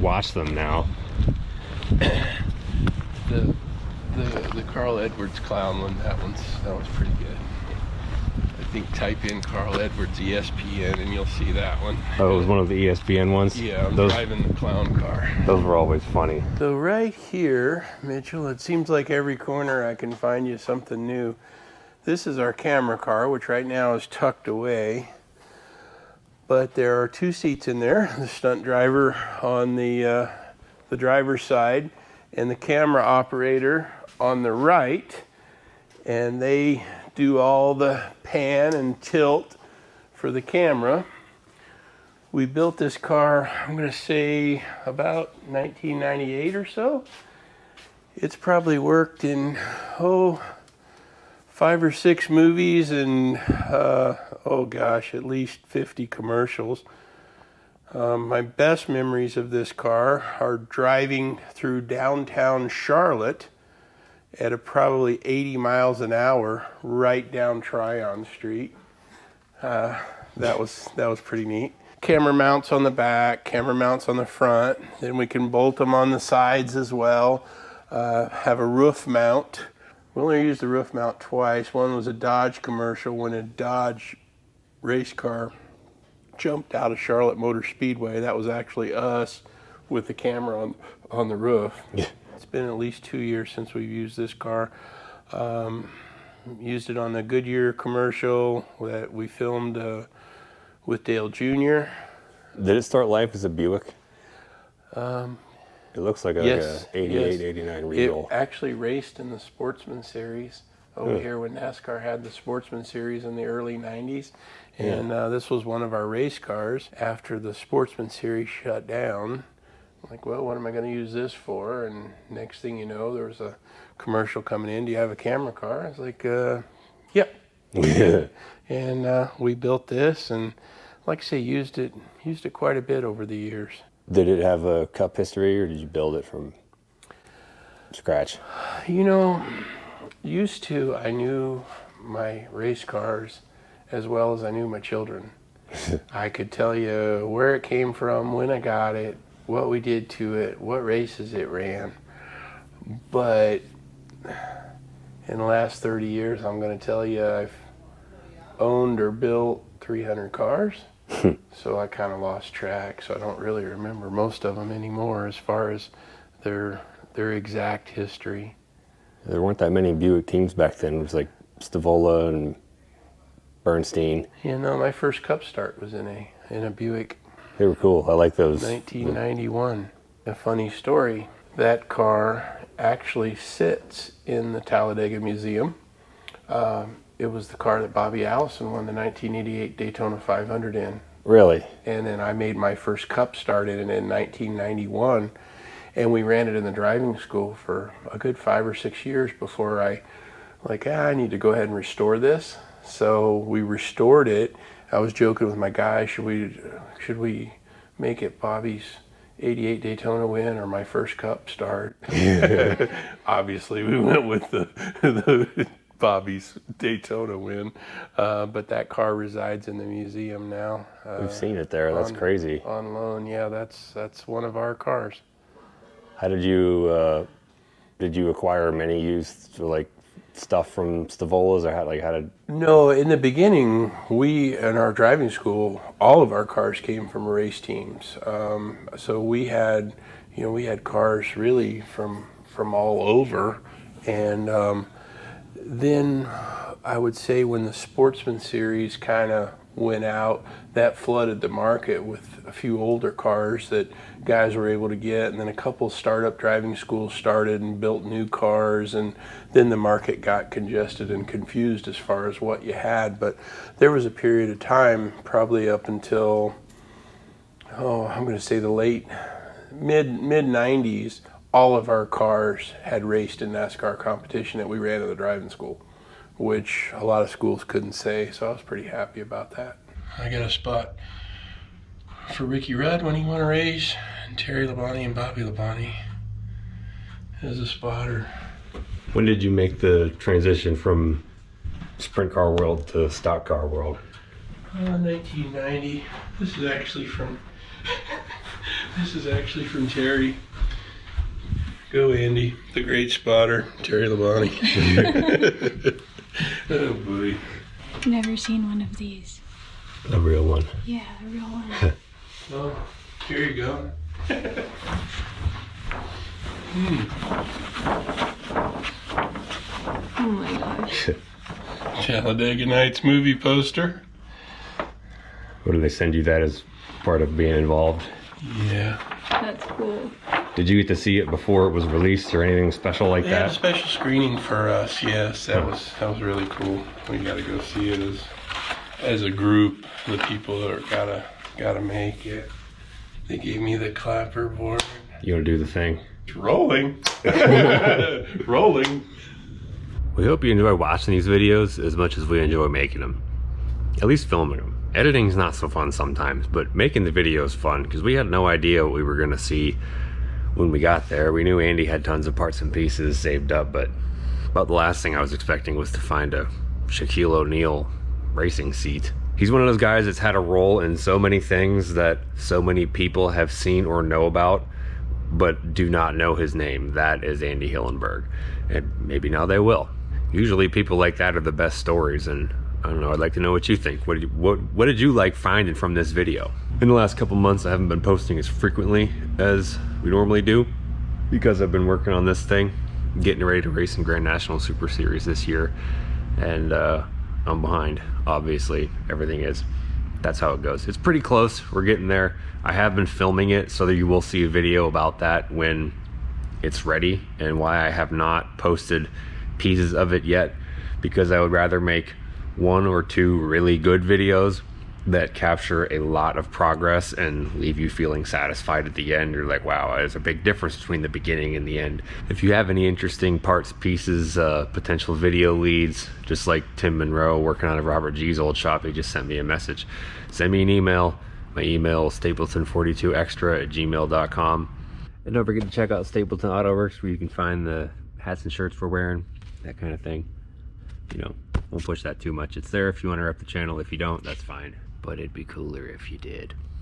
watch them now. The Carl Edwards clown one, that was pretty good. I think type in Carl Edwards ESPN and you'll see that one. Oh, it was one of the ESPN ones? Yeah, I'm driving the clown car. Those were always funny. So right here, Mitchell, it seems like every corner I can find you something new. This is our camera car, which right now is tucked away. But there are 2 seats in there. The stunt driver on the driver's side and the camera operator on the right. And they do all the pan and tilt for the camera. We built this car, I'm gonna say about 1998 or so. It's probably worked in, 5 or 6 movies and, at least 50 commercials. My best memories of this car are driving through downtown Charlotte at probably 80 miles an hour right down Tryon Street. That was pretty neat. Camera mounts on the back, camera mounts on the front. Then we can bolt them on the sides as well. Have a roof mount. We only used the roof mount twice. One was a Dodge commercial when a Dodge race car jumped out of Charlotte Motor Speedway. That was actually us with the camera on the roof. Yeah. It's been at least 2 years since we've used this car. Used it on the Goodyear commercial that we filmed with Dale Jr. Did it start life as a Buick? It looks like yes, a 88, 89 Regal. It actually raced in the Sportsman Series over here when NASCAR had the Sportsman Series in the early 90s. And this was one of our race cars after the Sportsman Series shut down. I'm like, well, what am I going to use this for? And next thing you know, there was a commercial coming in. Do you have a camera car? I was like, yep. Yeah. And we built this, and like I say, used it quite a bit over the years. Did it have a cup history, or did you build it from scratch? You know, used to, I knew my race cars as well as I knew my children. I could tell you where it came from, when I got it, what we did to it, what races it ran. But in the last 30 years, I'm going to tell you I've owned or built 300 cars. So I kind of lost track, so I don't really remember most of them anymore as far as their exact history. There weren't that many Buick teams back then. It was like Stavola and Bernstein. You know, my first Cup start was in a Buick. They were cool. I like those. 1991. A funny story. That car actually sits in the Talladega Museum. It was the car that Bobby Allison won the 1988 Daytona 500 in. Really? And then I made my first Cup start in 1991, and we ran it in the driving school for a good 5 or 6 years before I need to go ahead and restore this. So we restored it. I was joking with my guy, should we make it Bobby's 88 Daytona win or my first Cup start? Obviously, we went with the Bobby's Daytona win. But that car resides in the museum now. We've seen it there. That's crazy. On loan, yeah. That's one of our cars. How did you acquire many used like stuff from Stavola's, or how did? No, in the beginning, we in our driving school, all of our cars came from race teams. So we had cars really from all over, and then I would say when the Sportsman Series kind of went out, that flooded the market with a few older cars that guys were able to get, and then a couple startup driving schools started and built new cars, and then the market got congested and confused as far as what you had. But there was a period of time, probably up until, I'm going to say the mid 90s, all of our cars had raced in NASCAR competition that we ran at the driving school, which a lot of schools couldn't say, so I was pretty happy about that. I got a spot for Ricky Rudd when he won a race, and Terry Labonte and Bobby Labonte as a spotter. When did you make the transition from sprint car world to stock car world? 1990. This is actually from Terry. Go Andy, the great spotter, Terry Labonte. Oh boy. Never seen one of these. A real one. Yeah, a real one. Well, here you go. Oh my gosh. Talladega Nights movie poster. What, do they send you that as part of being involved? Yeah. That's cool. Did you get to see it before it was released or anything special like They had a that? special screening for us. Yes, that was really cool. We got to go see it as a group. The people that are gotta make it. They gave me the clapper board. You want to do the thing? It's rolling. Rolling. We hope you enjoy watching these videos as much as we enjoy making them. At least filming them. Editing's not so fun sometimes, but making the videos fun because we had no idea what we were gonna see when we got there. We knew Andy had tons of parts and pieces saved up, but about the last thing I was expecting was to find a Shaquille O'Neal racing seat. He's one of those guys that's had a role in so many things that so many people have seen or know about, but do not know his name. That is Andy Hillenburg, and maybe now they will. Usually people like that are the best stories, and I don't know, I'd like to know what you think. What did you like finding from this video? In the last couple months, I haven't been posting as frequently as we normally do because I've been working on this thing, getting ready to race in Grand National Super Series this year, and I'm behind, obviously. Everything is. That's how it goes. It's pretty close. We're getting there. I have been filming it, so that you will see a video about that when it's ready, and why I have not posted pieces of it yet, because I would rather make 1 or 2 really good videos that capture a lot of progress and leave you feeling satisfied at the end. You're like, wow, there's a big difference between the beginning and the end. If you have any interesting parts, pieces, potential video leads, just like Tim Monroe working out of Robert G's old shop, he just sent me a message. Send me an email. My email is stapleton42extra@gmail.com. And don't forget to check out Stapleton Auto Works, where you can find the hats and shirts we're wearing, that kind of thing. You know, won't push that too much. It's there if you want to rep the channel. If you don't, that's fine. But it'd be cooler if you did.